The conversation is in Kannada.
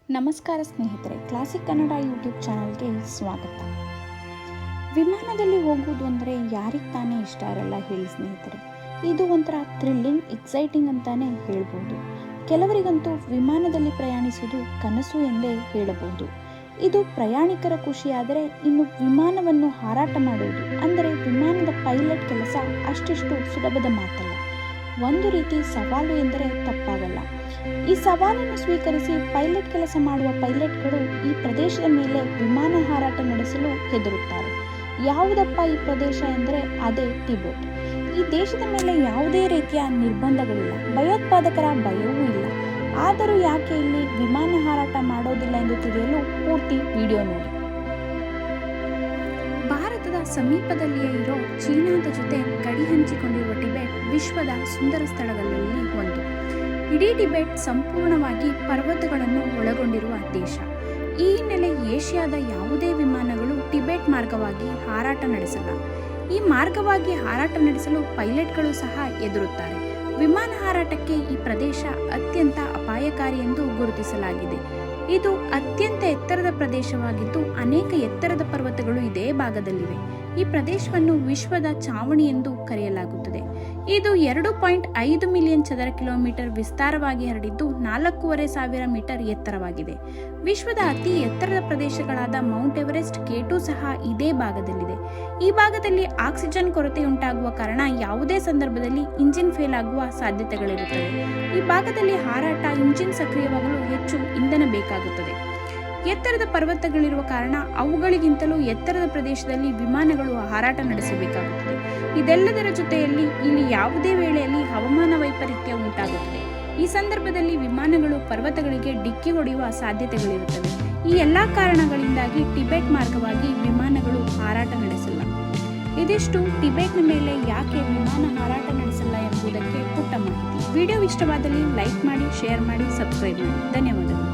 ನಮಸ್ಕಾರ ಸ್ನೇಹಿತರೆ, ಕ್ಲಾಸಿಕ್ ಕನ್ನಡ ಯೂಟ್ಯೂಬ್ ಚಾನಲ್ಗೆ ಸ್ವಾಗತ. ವಿಮಾನದಲ್ಲಿ ಹೋಗುವುದು ಅಂದರೆ ಯಾರಿಗೆ ತಾನೇ ಇಷ್ಟ ಇರಲ್ಲ ಹೇಳಿ ಸ್ನೇಹಿತರೆ. ಇದು ಒಂಥರ ಥ್ರಿಲ್ಲಿಂಗ್, ಎಕ್ಸೈಟಿಂಗ್ ಅಂತಾನೆ ಹೇಳ್ಬೋದು. ಕೆಲವರಿಗಂತೂ ವಿಮಾನದಲ್ಲಿ ಪ್ರಯಾಣಿಸುವುದು ಕನಸು ಎಂದೇ ಹೇಳಬಹುದು. ಇದು ಪ್ರಯಾಣಿಕರ ಖುಷಿಯಾದರೆ, ಇನ್ನು ವಿಮಾನವನ್ನು ಹಾರಾಟ ಮಾಡುವುದು ಅಂದರೆ ವಿಮಾನದ ಪೈಲಟ್ ಕೆಲಸ ಅಷ್ಟಿಷ್ಟು ಸುಲಭದ ಮಾತಲ್ಲ. ಒಂದು ರೀತಿ ಸವಾಲು ಎಂದರೆ ತಪ್ಪಾಗಲ್ಲ. ಈ ಸವಾಲನ್ನು ಸ್ವೀಕರಿಸಿ ಪೈಲಟ್ ಕೆಲಸ ಮಾಡುವ ಪೈಲಟ್ಗಳು ಈ ಪ್ರದೇಶದ ಮೇಲೆ ವಿಮಾನ ಹಾರಾಟ ನಡೆಸಲು ಹೆದರುತ್ತಾರೆ. ಯಾವುದಪ್ಪ ಈ ಪ್ರದೇಶ ಎಂದರೆ ಅದೇ ಟಿಬೆಟ್. ಈ ದೇಶದ ಮೇಲೆ ಯಾವುದೇ ರೀತಿಯ ನಿರ್ಬಂಧಗಳಿಲ್ಲ, ಭಯೋತ್ಪಾದಕರ ಭಯವೂ ಇಲ್ಲ. ಆದರೂ ಯಾಕೆ ಇಲ್ಲಿ ವಿಮಾನ ಹಾರಾಟ ಮಾಡೋದಿಲ್ಲ ಎಂದು ತಿಳಿಯಲು ಪೂರ್ತಿ ವಿಡಿಯೋ ನೋಡಿ. ಭಾರತದ ಸಮೀಪದಲ್ಲಿಯೇ ಇರೋ ಚೀನಾದ ಜೊತೆ ಗಡಿ ಹಂಚಿಕೊಂಡಿರುವ ಟಿಬೆಟ್ ವಿಶ್ವದ ಸುಂದರ ಸ್ಥಳಗಳಲ್ಲಿ ಒಂದು. ಇಡೀ ಟಿಬೆಟ್ ಸಂಪೂರ್ಣವಾಗಿ ಪರ್ವತಗಳನ್ನು ಒಳಗೊಂಡಿರುವ ದೇಶ. ಈ ಹಿನ್ನೆಲೆ ಏಷ್ಯಾದ ಯಾವುದೇ ವಿಮಾನಗಳು ಟಿಬೆಟ್ ಮಾರ್ಗವಾಗಿ ಹಾರಾಟ ನಡೆಸಲ್ಲ. ಈ ಮಾರ್ಗವಾಗಿ ಹಾರಾಟ ನಡೆಸಲು ಪೈಲಟ್ಗಳು ಸಹ ಹೆದರುತ್ತಾರೆ. ವಿಮಾನ ಹಾರಾಟಕ್ಕೆ ಈ ಪ್ರದೇಶ ಅತ್ಯಂತ ಅಪಾಯಕಾರಿ ಎಂದು ಗುರುತಿಸಲಾಗಿದೆ. ಇದು ಅತ್ಯಂತ ಎತ್ತರದ ಪ್ರದೇಶವಾಗಿದ್ದು ಅನೇಕ ಎತ್ತರದ ಪರ್ವತಗಳು ಇದೇ ಭಾಗದಲ್ಲಿವೆ. ಈ ಪ್ರದೇಶವನ್ನು ವಿಶ್ವದ ಚಾವಣಿ ಎಂದು ಕರೆಯಲಾಗುತ್ತದೆ. ಇದು 2.5 ಮಿಲಿಯನ್ ಚದರ ಕಿಲೋಮೀಟರ್ ವಿಸ್ತಾರವಾಗಿ ಹರಡಿದ್ದು 4,500 ಮೀಟರ್ ಎತ್ತರವಾಗಿದೆ. ವಿಶ್ವದ ಅತಿ ಎತ್ತರದ ಪ್ರದೇಶಗಳಾದ ಮೌಂಟ್ ಎವರೆಸ್ಟ್, K2 ಸಹ ಇದೇ ಭಾಗದಲ್ಲಿದೆ. ಈ ಭಾಗದಲ್ಲಿ ಆಕ್ಸಿಜನ್ ಕೊರತೆಯುಂಟಾಗುವ ಕಾರಣ ಯಾವುದೇ ಸಂದರ್ಭದಲ್ಲಿ ಇಂಜಿನ್ ಫೇಲ್ ಆಗುವ ಸಾಧ್ಯತೆಗಳಿರುತ್ತವೆ. ಈ ಭಾಗದಲ್ಲಿ ಹಾರಾಟ ಇಂಜಿನ್ ಸಕ್ರಿಯವಾಗಲು ಹೆಚ್ಚು ಇಂಧನ ಬೇಕಾಗುತ್ತದೆ. ಎತ್ತರದ ಪರ್ವತಗಳಿರುವ ಕಾರಣ ಅವುಗಳಿಗಿಂತಲೂ ಎತ್ತರದ ಪ್ರದೇಶದಲ್ಲಿ ವಿಮಾನಗಳು ಹಾರಾಟ ನಡೆಸಬೇಕಾಗುತ್ತದೆ. ಇದೆಲ್ಲದರ ಜೊತೆಯಲ್ಲಿ ಇಲ್ಲಿ ಯಾವುದೇ ವೇಳೆಯಲ್ಲಿ ಹವಾಮಾನ ವೈಪರೀತ್ಯ ಉಂಟಾಗುತ್ತದೆ. ಈ ಸಂದರ್ಭದಲ್ಲಿ ವಿಮಾನಗಳು ಪರ್ವತಗಳಿಗೆ ಡಿಕ್ಕಿ ಹೊಡೆಯುವ ಸಾಧ್ಯತೆಗಳಿರುತ್ತವೆ. ಈ ಎಲ್ಲ ಕಾರಣಗಳಿಂದಾಗಿ ಟಿಬೆಟ್ ಮಾರ್ಗವಾಗಿ ವಿಮಾನಗಳು ಹಾರಾಟ ನಡೆಸಲ್ಲ. ಇದಿಷ್ಟು ಟಿಬೆಟ್ನ ಮೇಲೆ ಯಾಕೆ ವಿಮಾನ ಹಾರಾಟ ನಡೆಸಲ್ಲ ಎಂಬುದಕ್ಕೆ ಪುಟ್ಟ ಮಾಹಿತಿ. ವಿಡಿಯೋ ಇಷ್ಟವಾದಲ್ಲಿ ಲೈಕ್ ಮಾಡಿ, ಶೇರ್ ಮಾಡಿ, ಸಬ್ಸ್ಕ್ರೈಬ್ ಮಾಡಿ. ಧನ್ಯವಾದಗಳು.